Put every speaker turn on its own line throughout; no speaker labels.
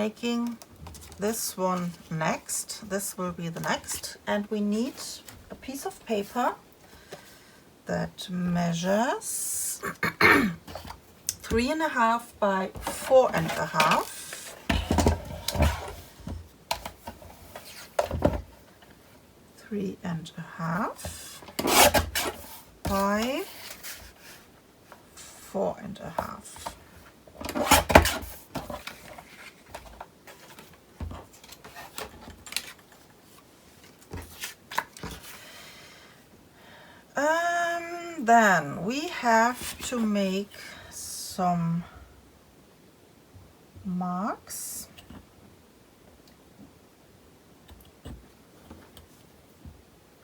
making this one next. This will be the next, and we need a piece of paper that measures 3.5 by 4.5. 3.5 by 4.5. Then we have to make some marks.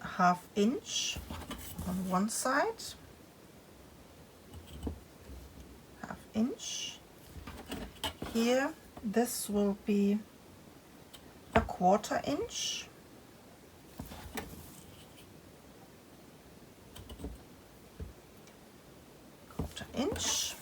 ½ inch on one side, ½ inch. Here, this will be a 1/4 inch. Inch.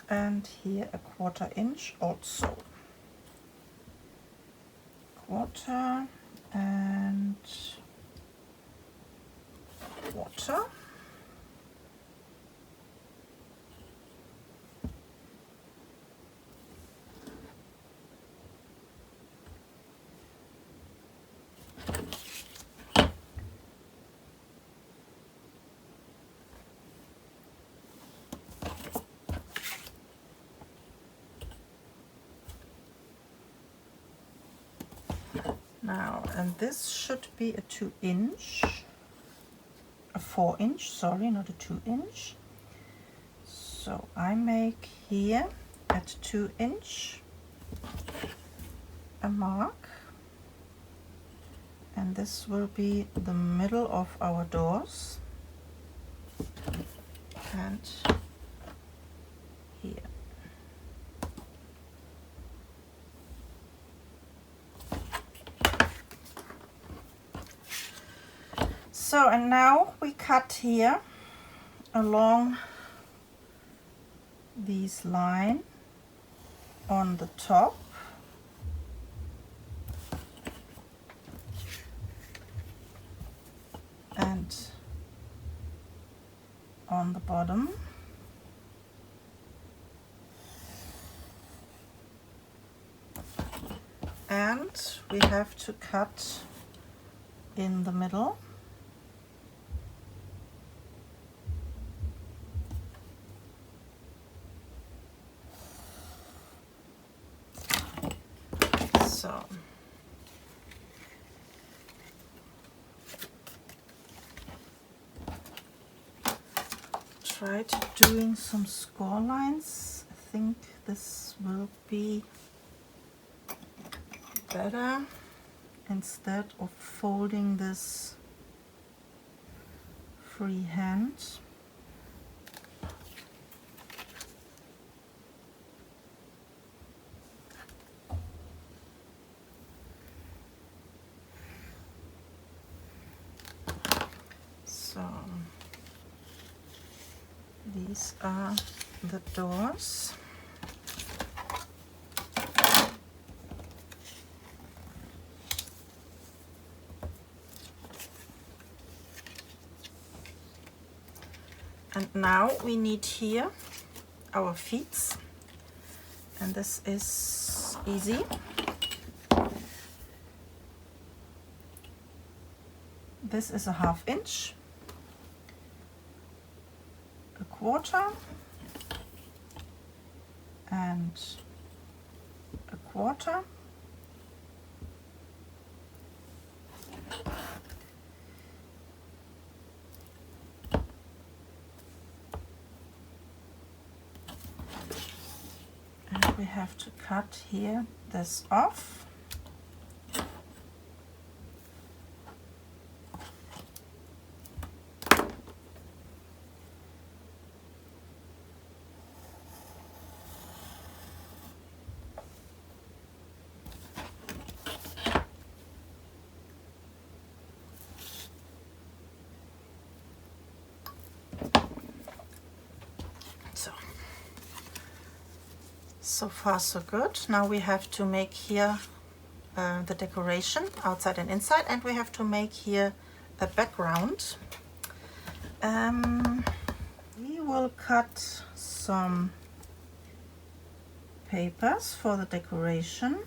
And here a 1/4 inch also. 1/4 and 1/4. Now, and this should be a 2 inch, a 4 inch, sorry, not a 2 inch. So I make here at 2 inch a mark, and this will be the middle of our doors, and here. So, and now we cut here along this line on the top, and on the bottom. And we have to cut in the middle. So tried doing some score lines. I think this will be better instead of folding this freehand. So these are the doors. And now we need here our feet, and this is easy. This is a ½ inch, a 1/4, and a 1/4. And we have to cut here this off. So far so good. Now we have to make here the decoration outside and inside, and we have to make here a background. We will cut some papers for the decoration.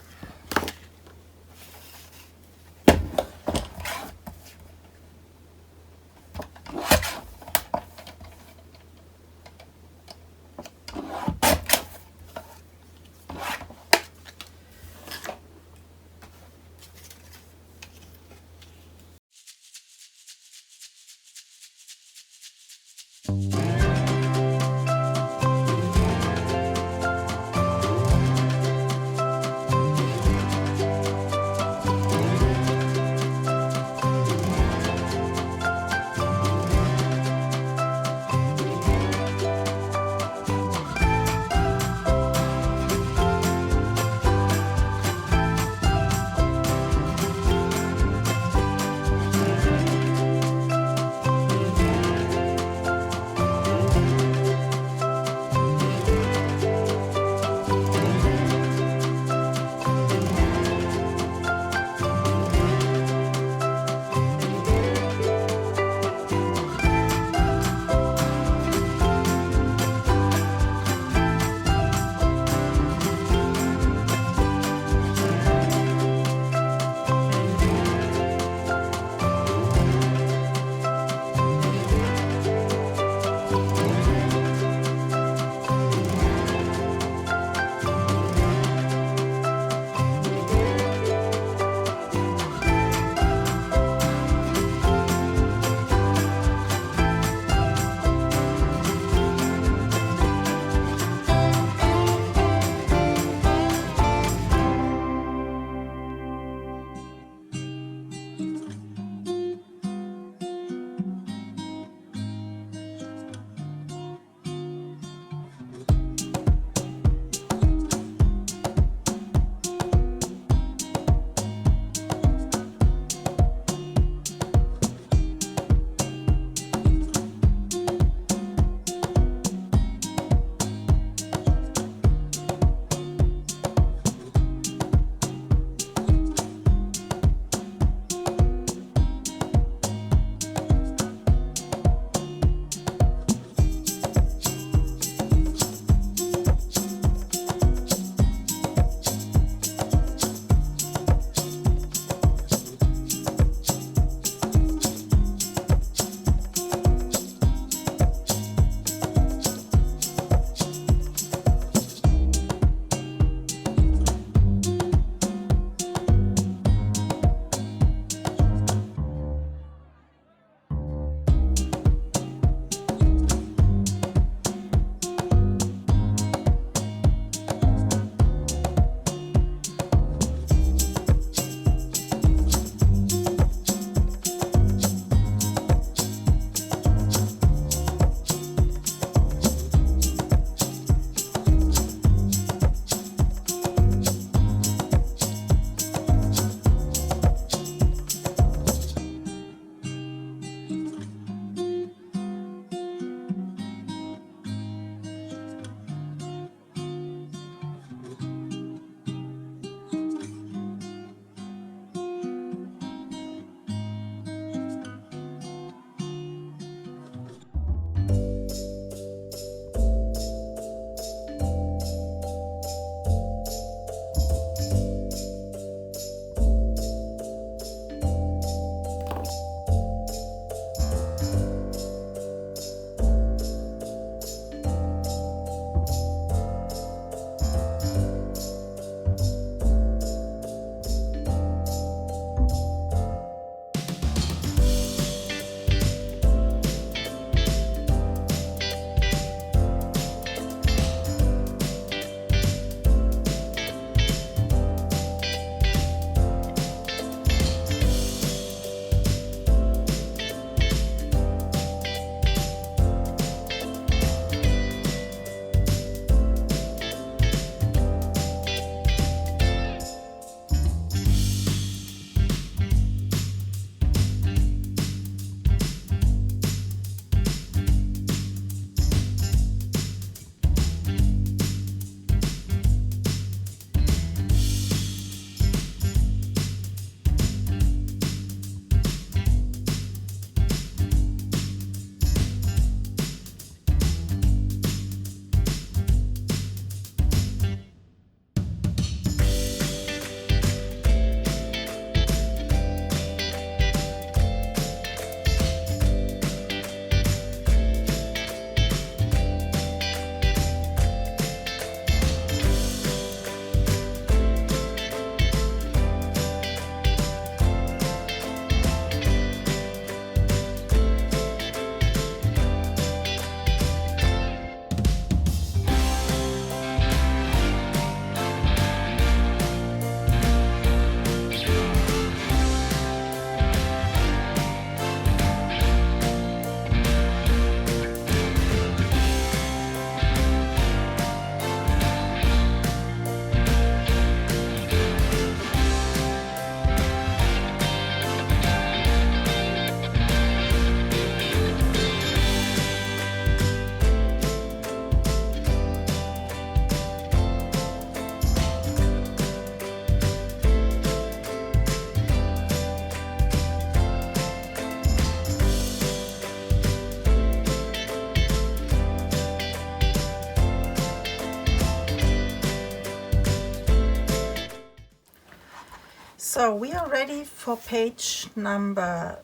So we are ready for page number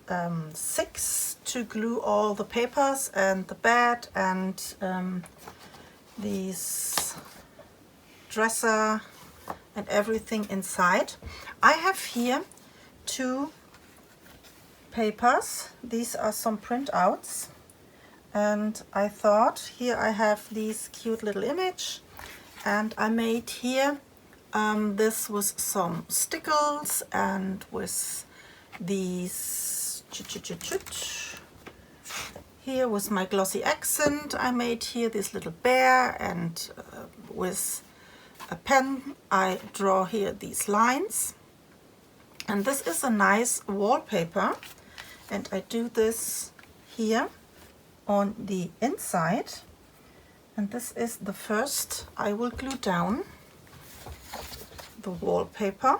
6 to glue all the papers and the bed and these dresser and everything inside. I have here 2 papers. These are some printouts, and I thought here I have this cute little image, and I made here this with some stickles and with these here with my glossy accent. I made here this little bear, and with a pen I draw here these lines, and this is a nice wallpaper, and I do this here on the inside, and this is the first I will glue down, the wallpaper.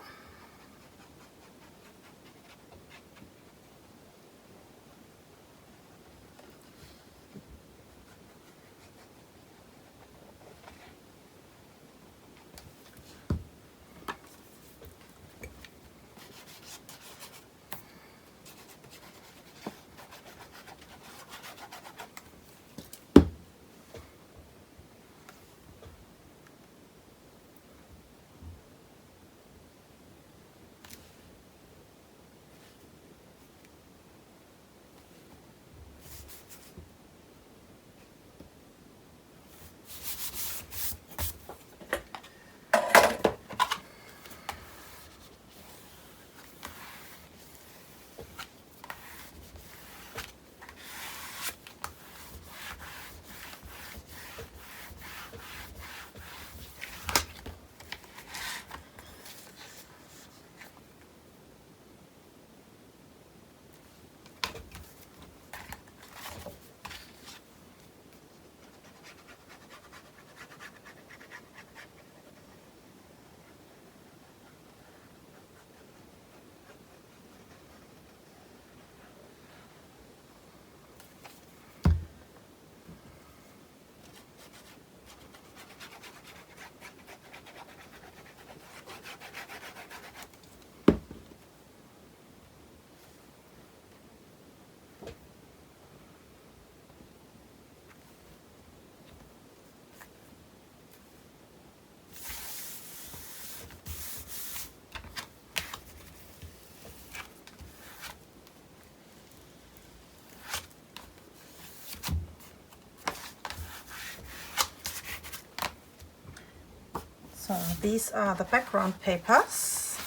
So these are the background papers.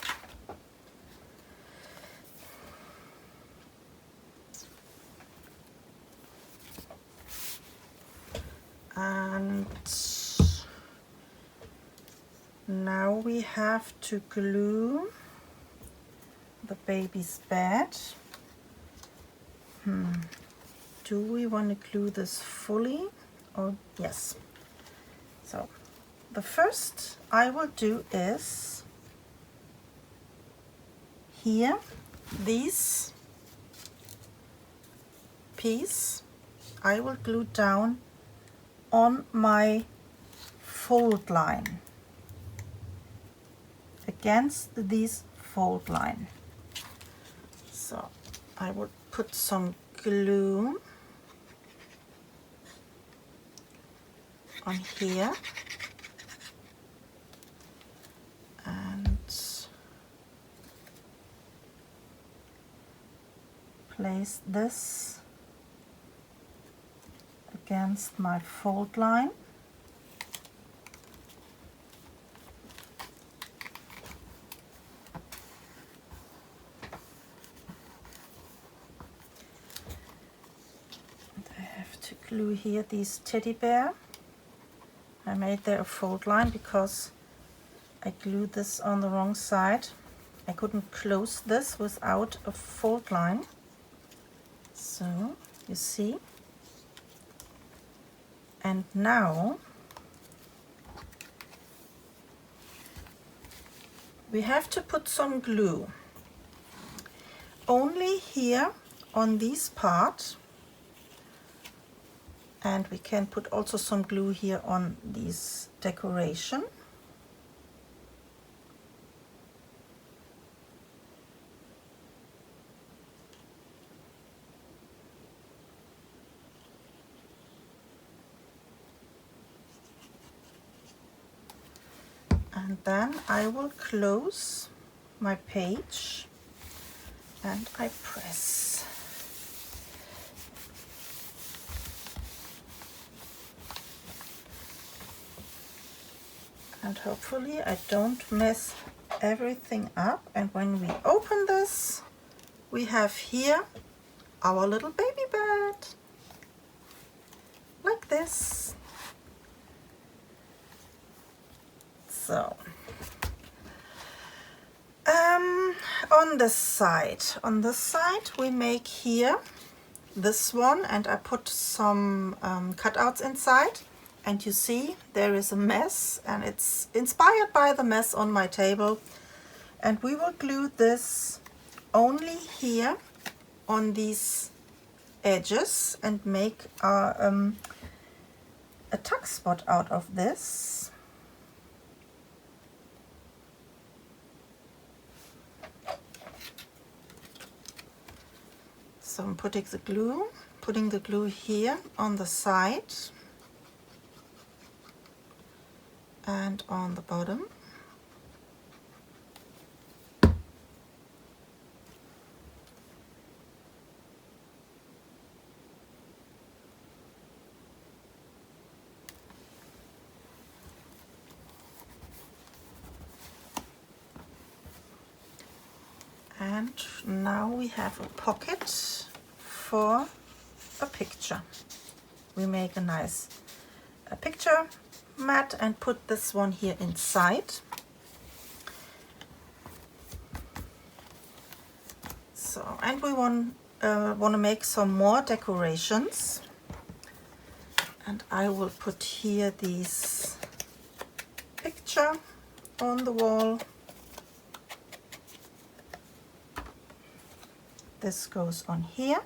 And now we have to glue the baby's bed. Do we want to glue this fully? Or yes. So the first I will do is here, this piece I will glue down on my fold line, against this fold line. So I will put some glue on here and place this against my fold line. And I have to glue here this teddy bear. I made there a fold line because I glued this on the wrong side. I couldn't close this without a fold line. So you see. And now we have to put some glue only here on this part, and we can put also some glue here on this decoration. And then I will close my page and I press. And hopefully I don't mess everything up. And when we open this, we have here our little baby bed, like this. So on this side we make here this one, and I put some cutouts inside, and you see there is a mess, and it's inspired by the mess on my table. And we will glue this only here on these edges and make a tuck spot out of this. So I'm putting the glue here on the side and on the bottom. And now we have a pocket for a picture. We make a nice picture mat and put this one here inside. So, and we want to make some more decorations. And I will put here these picture on the wall. This goes on here.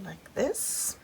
Like this.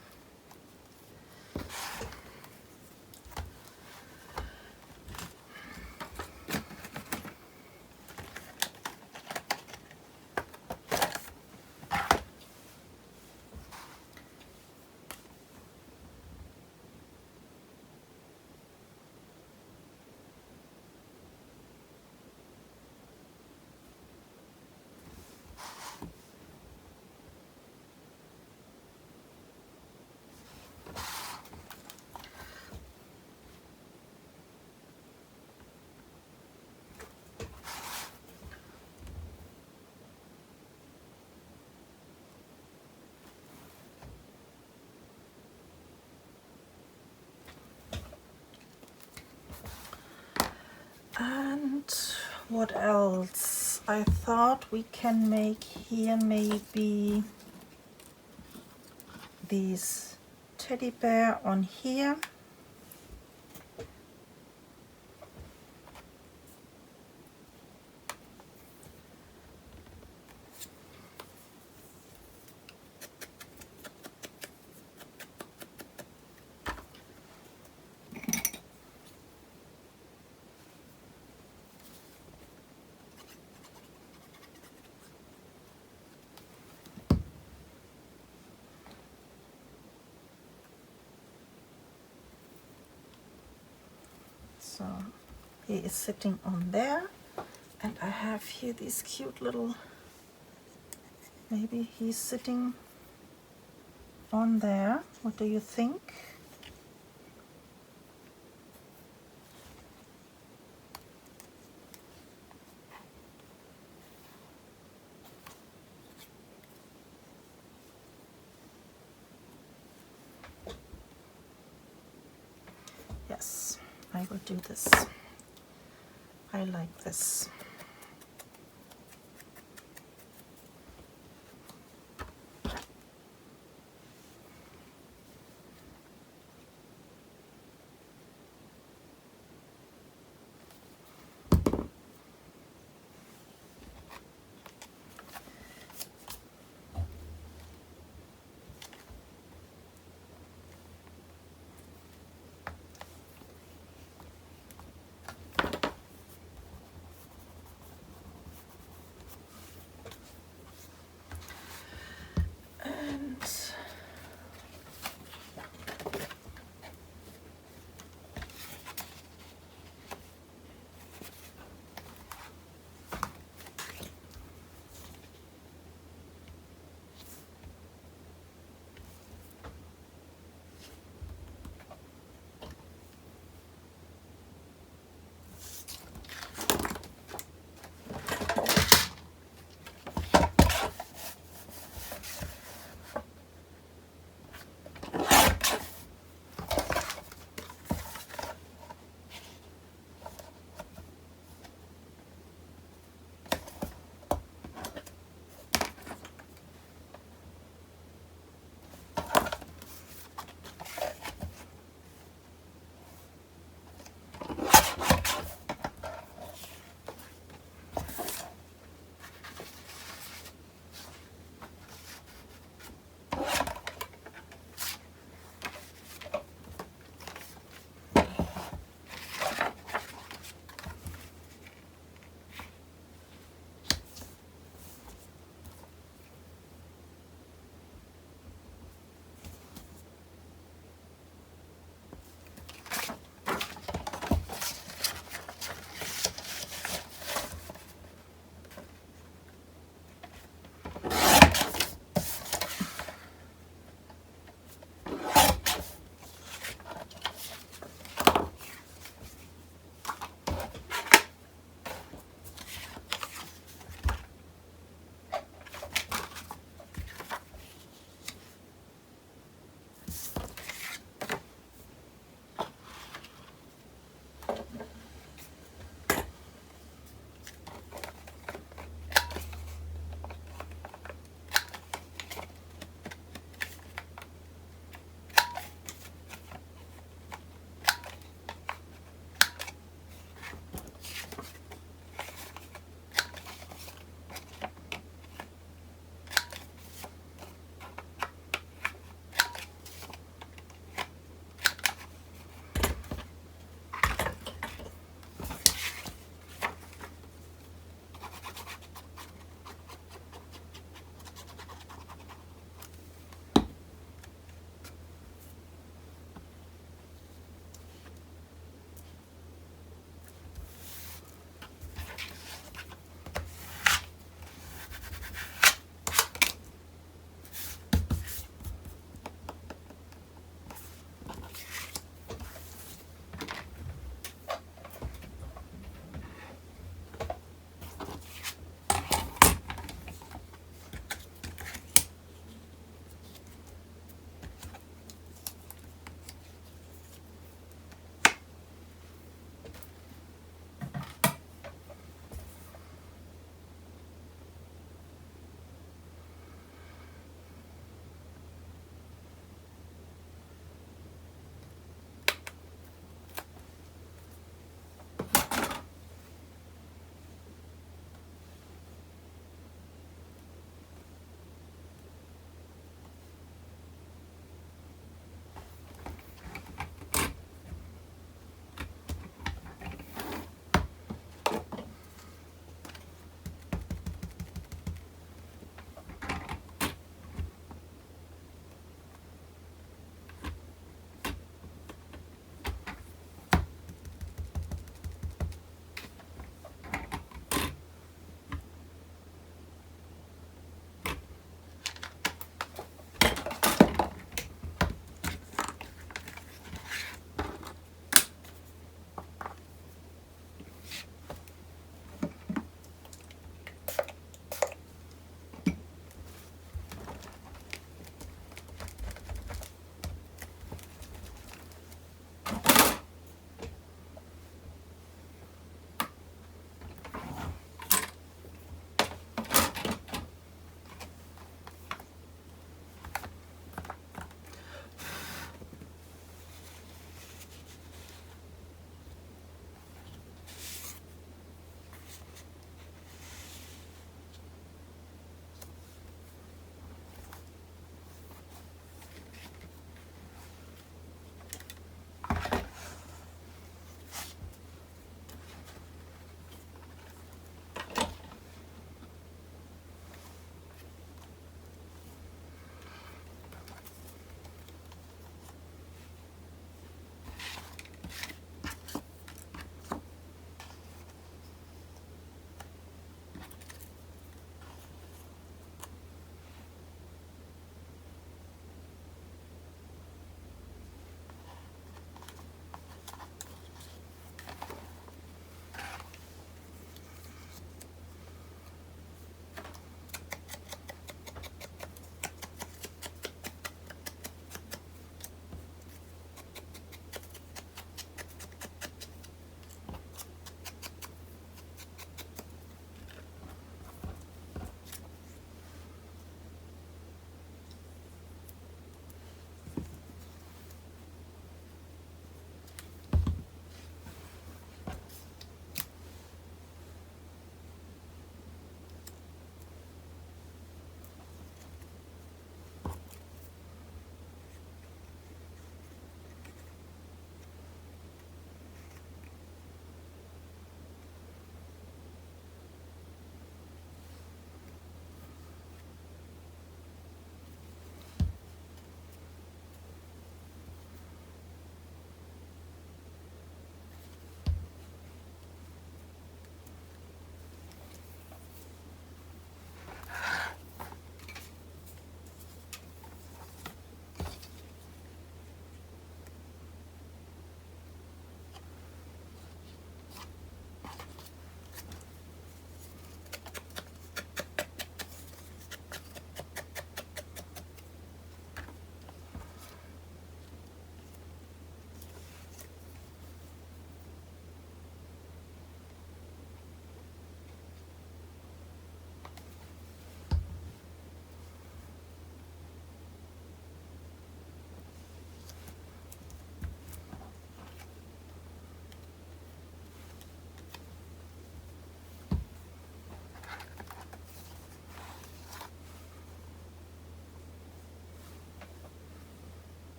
And what else? I thought we can make here maybe these teddy bear on here. So he is sitting on there, and I have here these cute little, maybe he's sitting on there. What do you think? Yes, I will do this. I like this.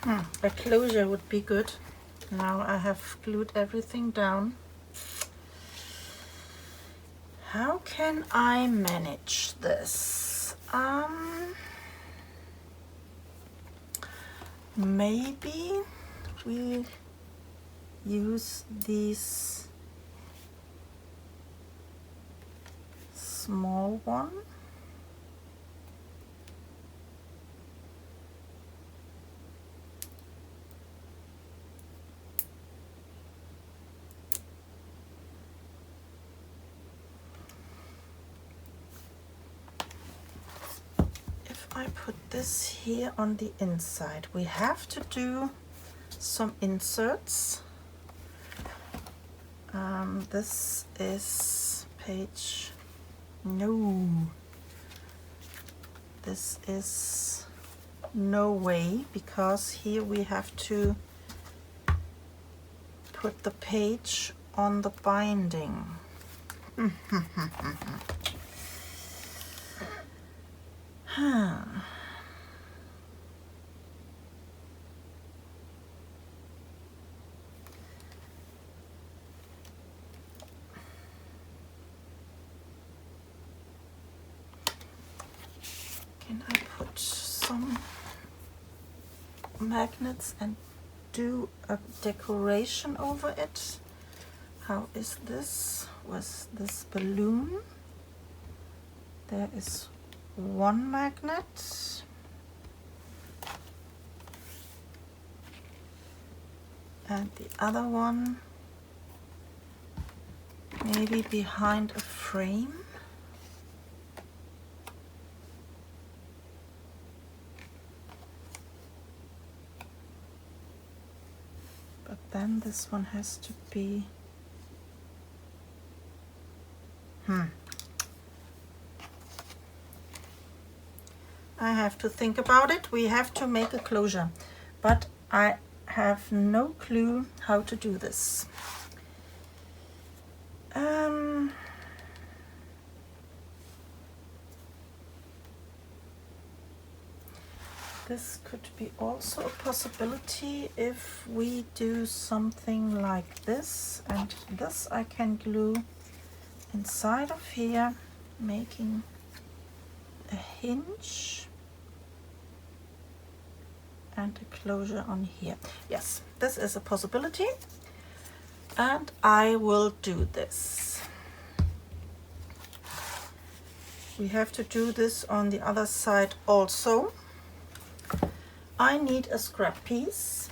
A closure would be good. Now I have glued everything down. How can I manage this? Maybe we use these small one. I put this here on the inside. We have to do some inserts. This is page, no, this is no way, because here we have to put the page on the binding. Can I put some magnets and do a decoration over it? How is this? Was this balloon? There is one magnet. And the other one maybe behind a frame. But then this one has to be I have to think about it. We have to make a closure, but I have no clue how to do this. This could be also a possibility if we do something like this, and this I can glue inside of here, making a hinge and a closure on here. Yes, this is a possibility, and I will do this. We have to do this on the other side also. I need a scrap piece.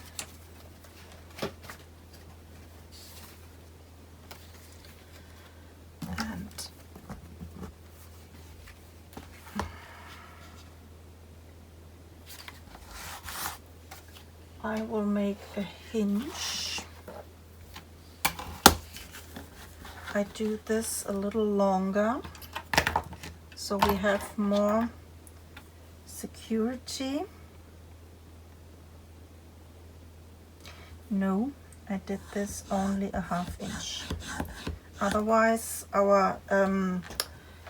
And I will make a hinge. I do this a little longer so we have more security. No, I did this only a ½ inch. Otherwise our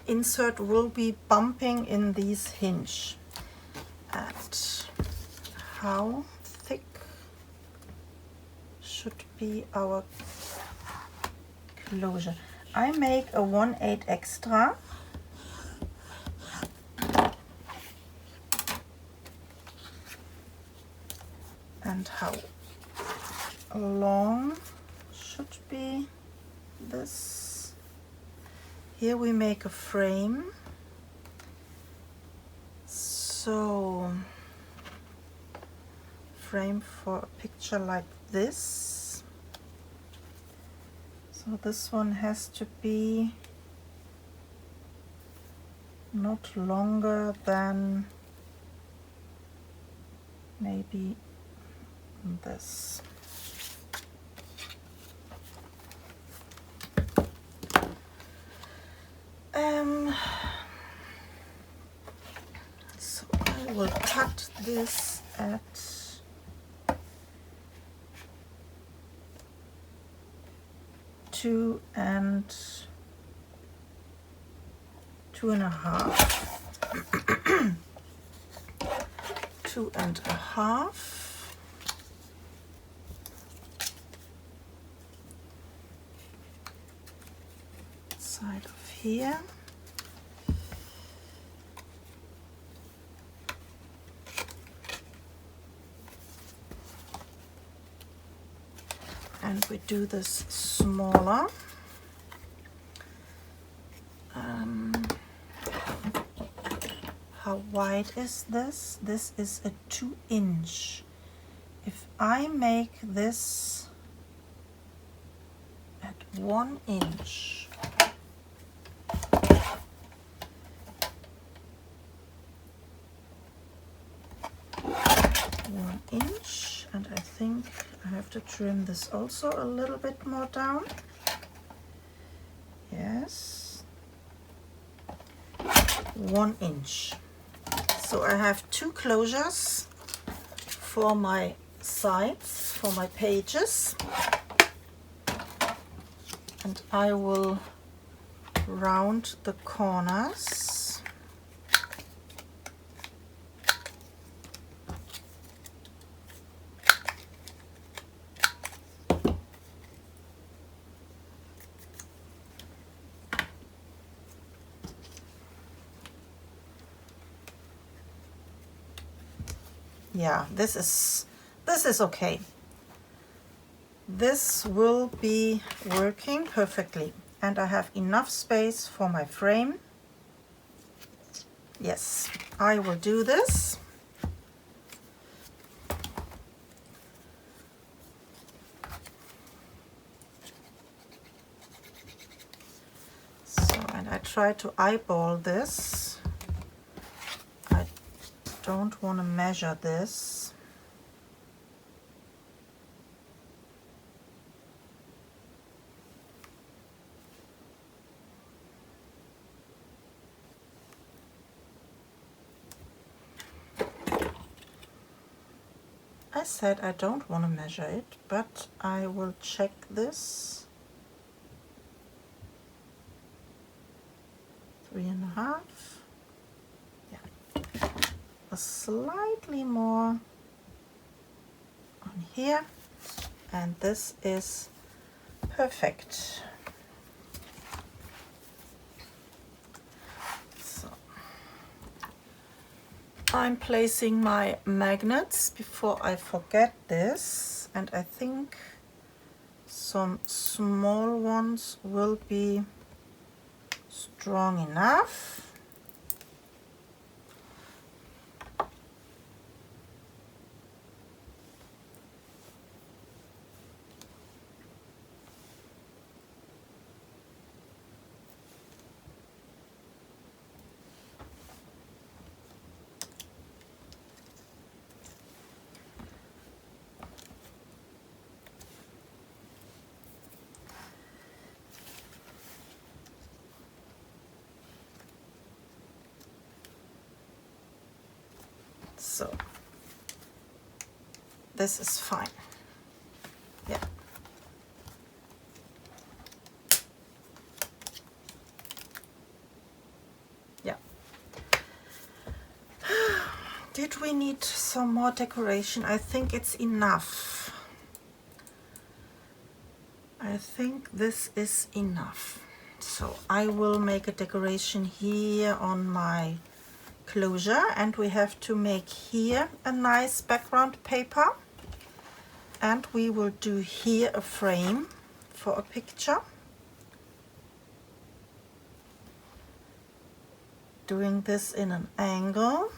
insert will be bumping in this hinge. And how thick should be our closure? I make a 1/8 extra. And how long should be this? Here we make a frame, so frame for a picture like this. So this one has to be not longer than maybe this. So I will cut this at 2 and 2.5. 2.5. side of here. And we do this smaller. How wide is this? This is a 2-inch. If I make this at 1 inch, and I think I have to trim this also a little bit more down. Yes, 1 inch. So I have 2 closures for my sides, for my pages, and I will round the corners. Yeah, this is okay. This will be working perfectly, and I have enough space for my frame. Yes, I will do this. So, and I try to eyeball this. Don't want to measure this. I said I don't want to measure it, but I will check this. 3.5. Slightly more on here, and this is perfect. So I'm placing my magnets before I forget this, and I think some small ones will be strong enough. So this is fine. Yeah. Yeah. Did we need some more decoration? I think it's enough. I think this is enough. So I will make a decoration here on my closure, and we have to make here a nice background paper, and we will do here a frame for a picture, doing this in an angle,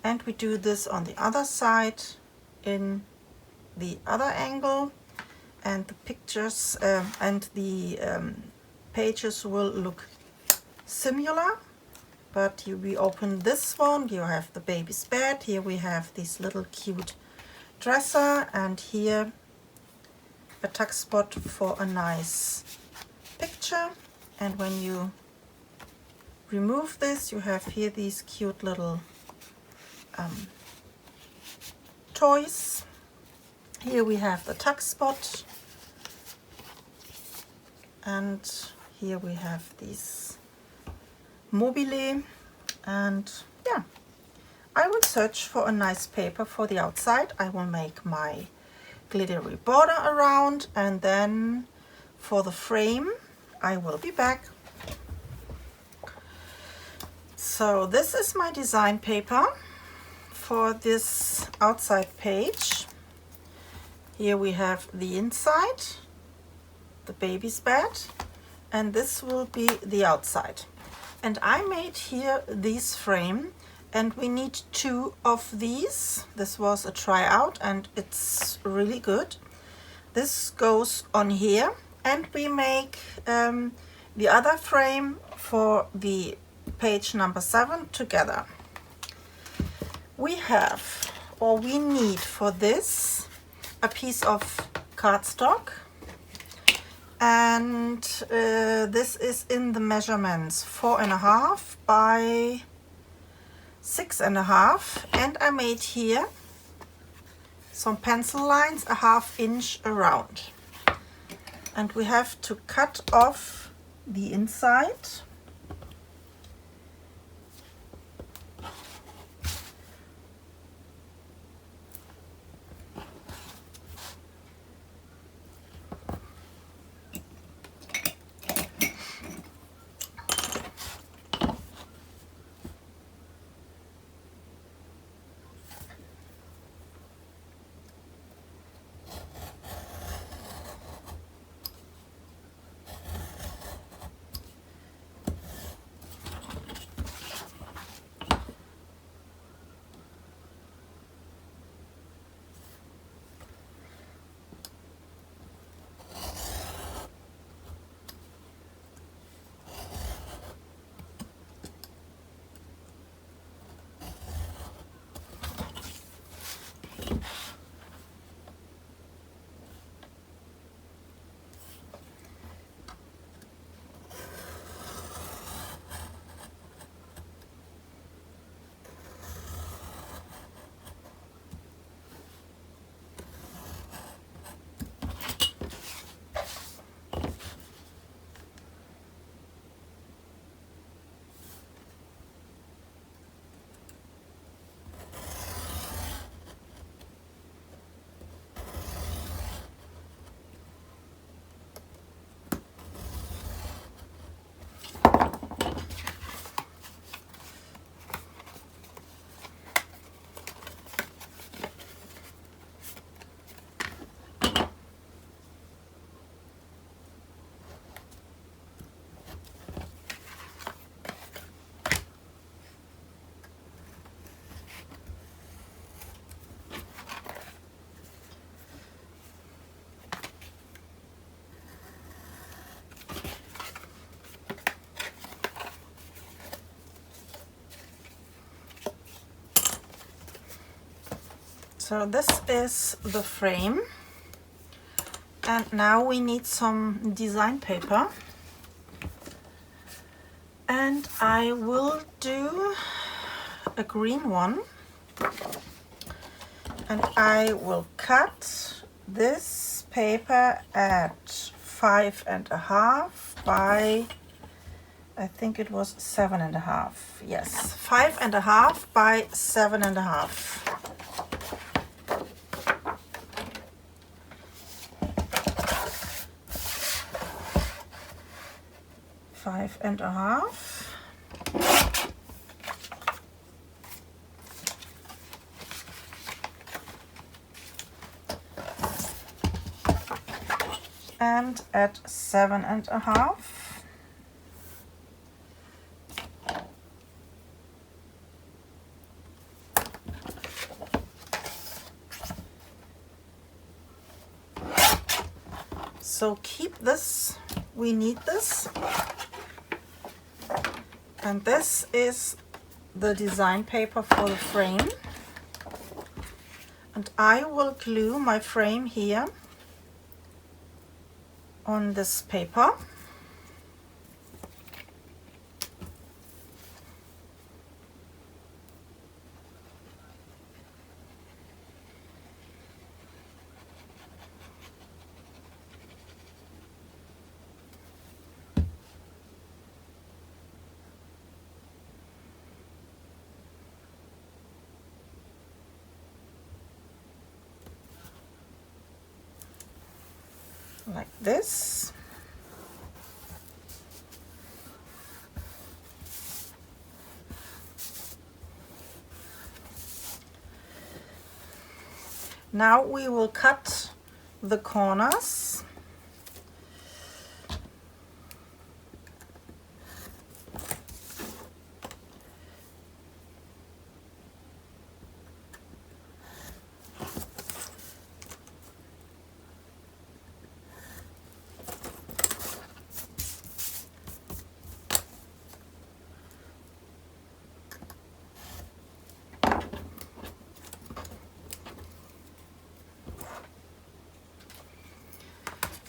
and we do this on the other side in the other angle, and the pictures and the pages will look similar. But we open this one, you have the baby's bed, here we have this little cute dresser, and here a tuck spot for a nice picture. And when you remove this, you have here these cute little toys. Here we have the tuck spot, and here we have these mobile, and yeah, I will search for a nice paper for the outside. I will make my glittery border around, and then for the frame I will be back. So this is my design paper for this outside page. Here we have the inside, the baby's bed, and this will be the outside. And I made here this frame, and we need 2 of these. This was a tryout and it's really good. This goes on here, and we make the other frame for the page number 7 together. We have, or we need for this, a piece of cardstock, and this is in the measurements 4.5 by 6.5, and I made here some pencil lines a 1/2 inch around, and we have to cut off the inside. So this is the frame, and now we need some design paper, and I will do a green one, and I will cut this paper at 5.5 by, I think it was 7.5. Yes, 5.5 by 7.5. 5.5. And at 7.5. So keep this, we need this. And this is the design paper for the frame. And I will glue my frame here on this paper. Like this. Now we will cut the corners.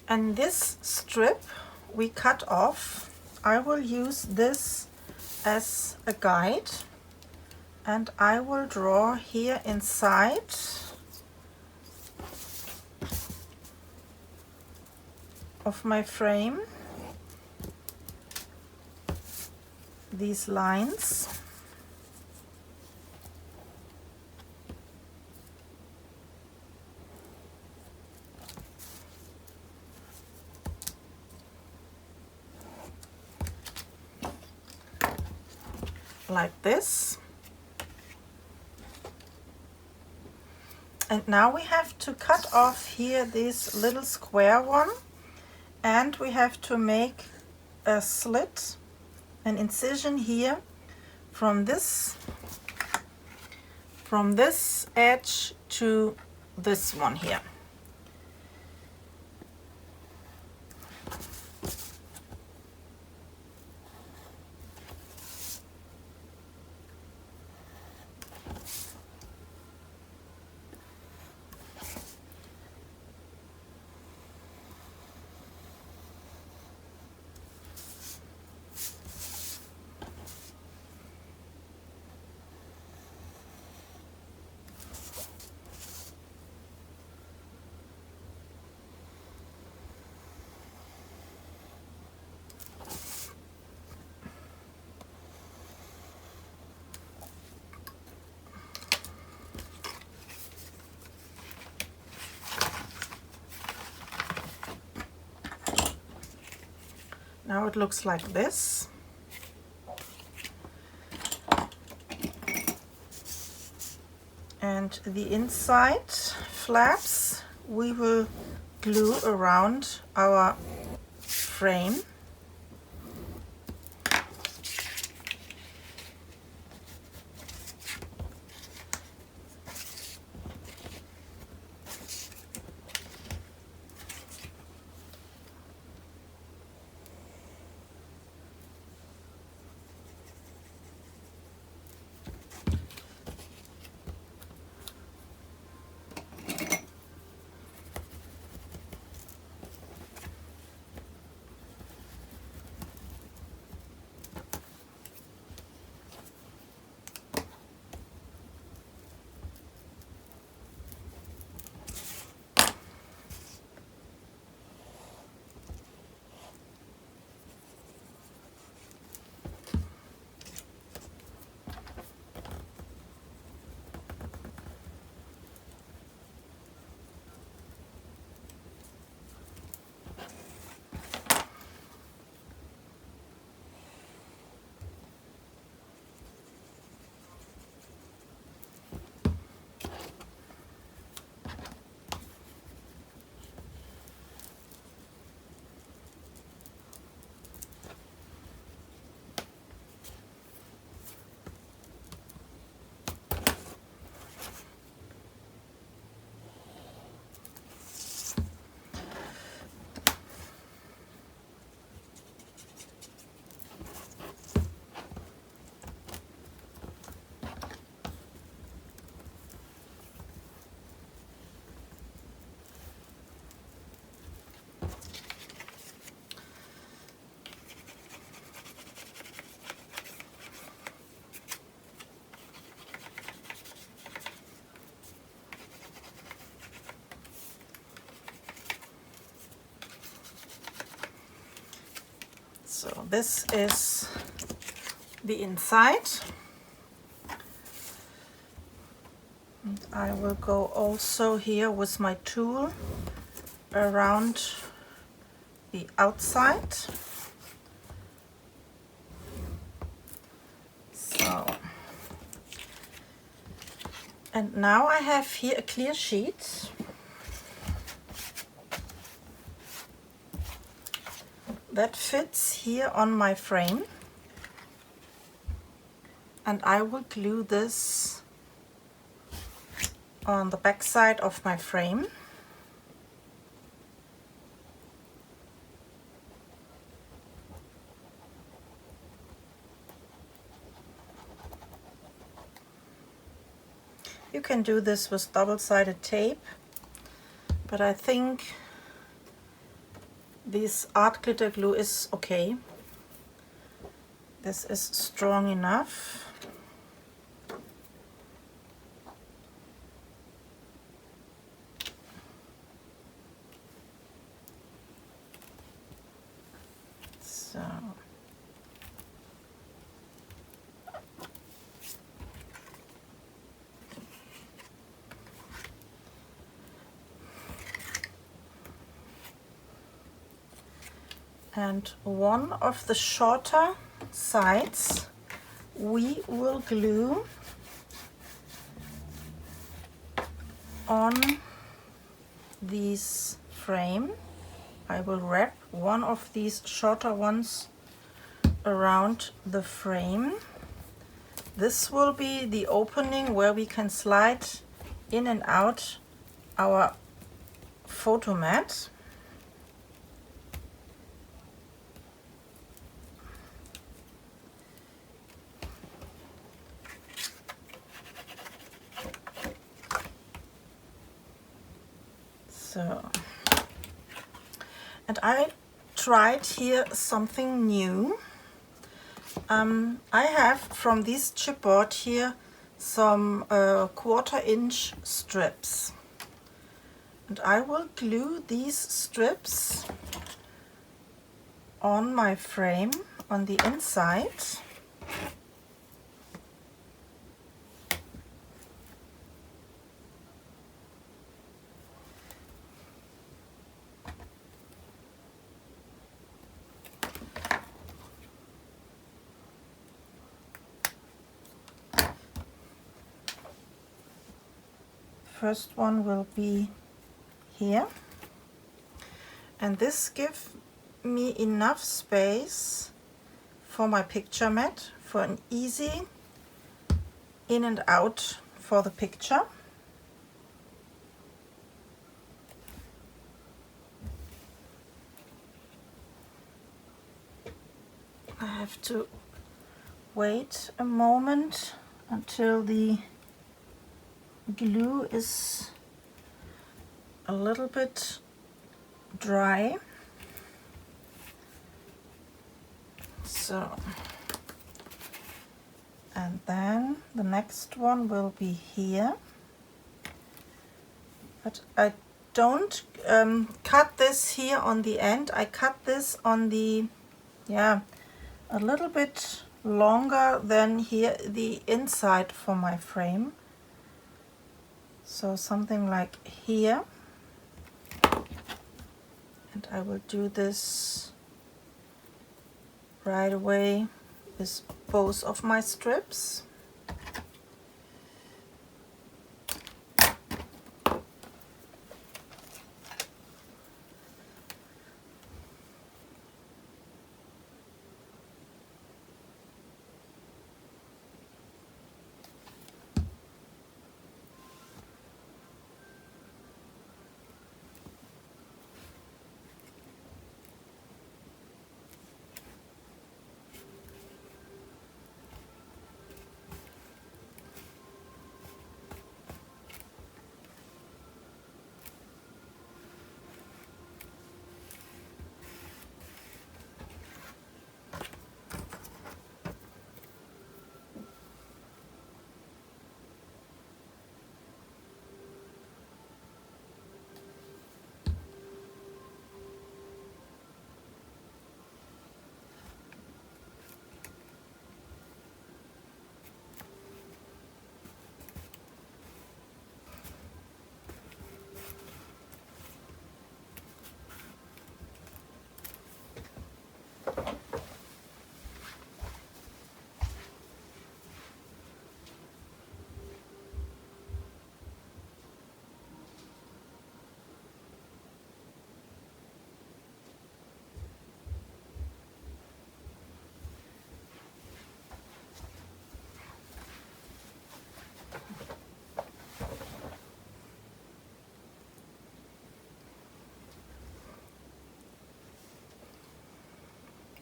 And this strip we cut off, I will use this as a guide, and I will draw here inside of my frame these lines. Like this. And now we have to cut off here this little square one, and we have to make a slit, an incision here from this edge to this one here. Now it looks like this. And the inside flaps we will glue around our frame. So this is the inside. And I will go also here with my tool around the outside. So And now I have here a clear sheet. That fits here on my frame. And I will glue this on the back side of my frame. You can do this with double-sided tape, but I think this art glitter glue is okay. This is strong enough. So and one of the shorter sides we will glue on this frame. I will wrap one of these shorter ones around the frame. This will be the opening where we can slide in and out our photo mat. So, and I tried here something new. I have from this chipboard here some 1/4 inch strips, and I will glue these strips on my frame on the inside. First one will be here, and this gives me enough space for my picture mat for an easy in and out for the picture. I have to wait a moment until the glue is a little bit dry. So, and then the next one will be here, but I don't cut this here on the end. I cut this on the, yeah, a little bit longer than here the inside for my frame. So something like here, and I will do this right away with both of my strips.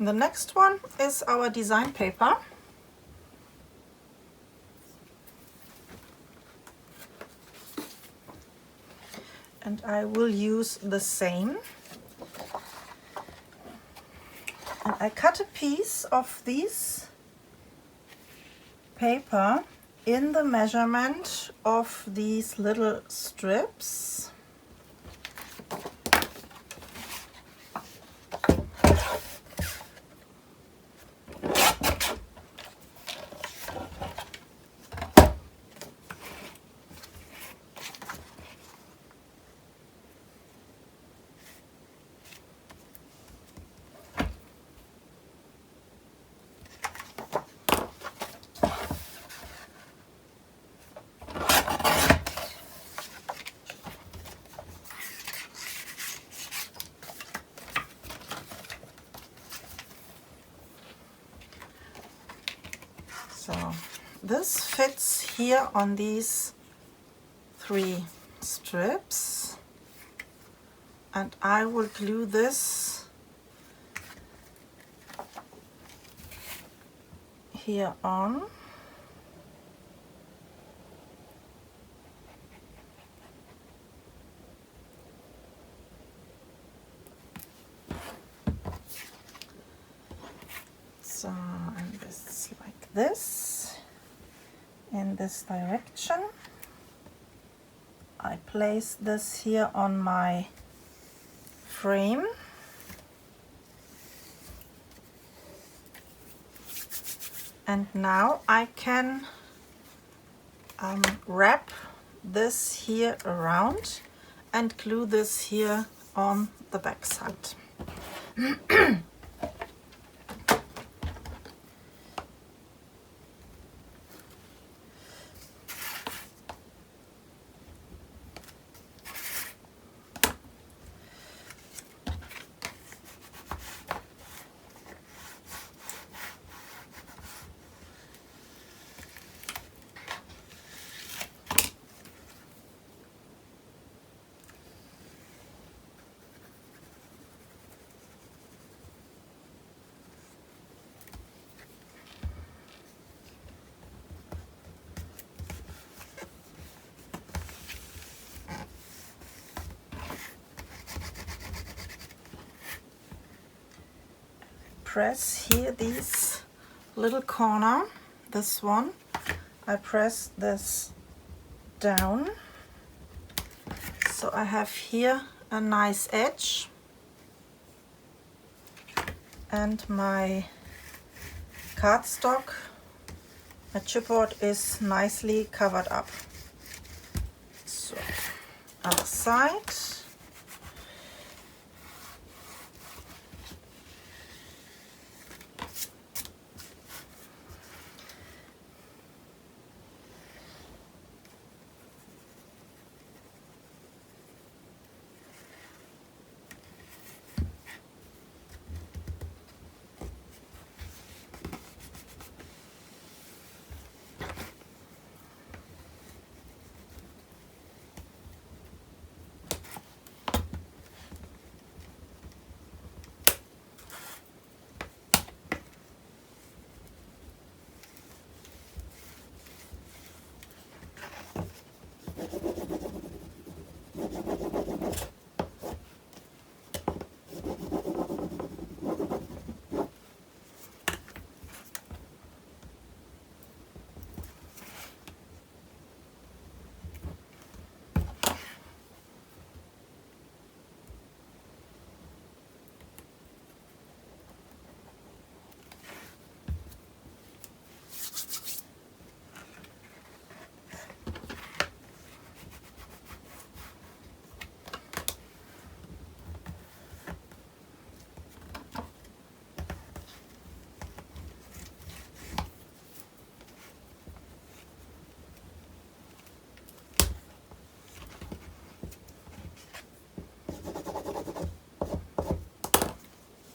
The next one is our design paper. And I will use the same. And I cut a piece of this paper in the measurement of these little strips. So this fits here on these 3 strips, and I will glue this here on. So, and this like this, in this direction. I place this here on my frame. And now I can wrap this here around and glue this here on the back side. Press here these little corner, this one, I press this down, so I have here a nice edge, and my cardstock, my chipboard is nicely covered up. So, other side.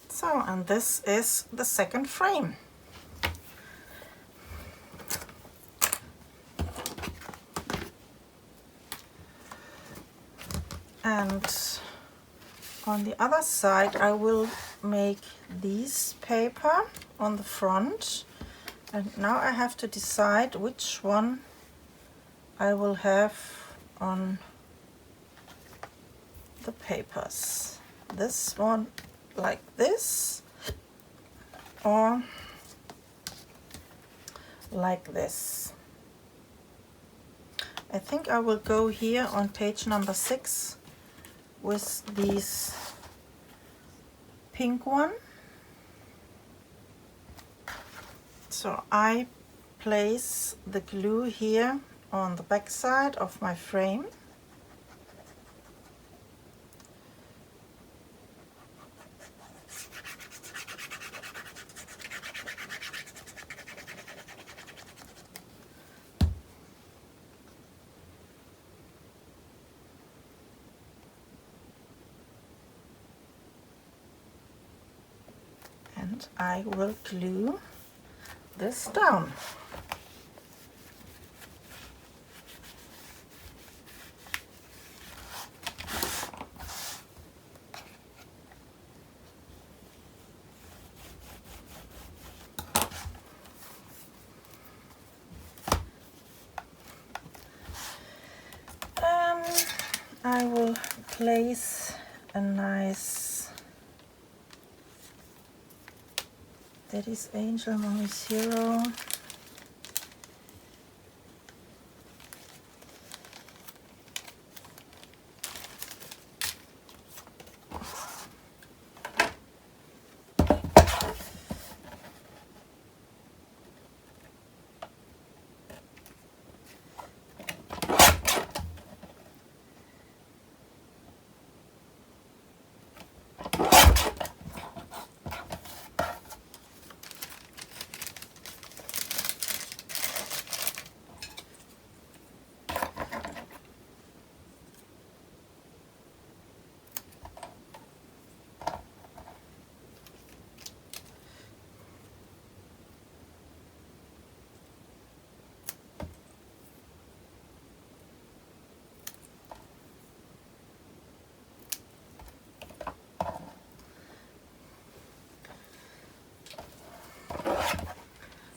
So, and this is the second frame. And on the other side I will make these paper on the front, and now I have to decide which one I will have on the papers. This one like this, or like this. I think I will go here on page number 6 with these pink one. So I place the glue here on the back side of my frame. And I will glue this down. I will place a nice Daddy's Angel, Mommy's Hero.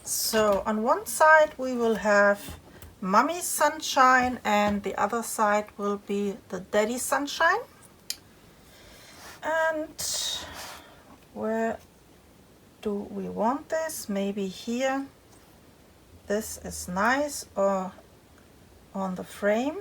So on one side we will have Mommy's Sunshine and the other side will be the Daddy's Sunshine. And where do we want this? Maybe here. This is nice, or on the frame.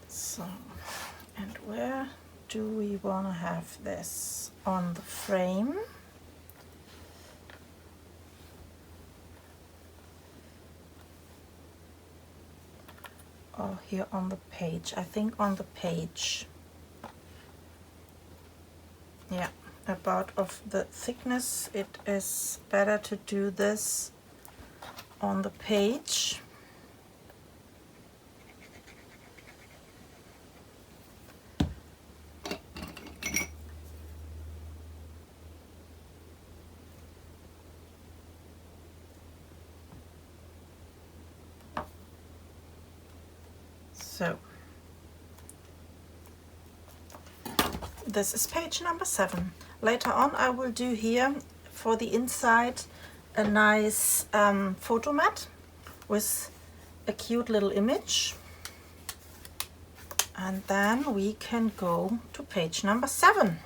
So, and where do we want to have this? On the frame. Or here on the page? I think on the page. Yeah, about of the thickness, it is better to do this on the page. So this is page number 7. Later on I will do here for the inside a nice photo mat with a cute little image, and then we can go to page number 7.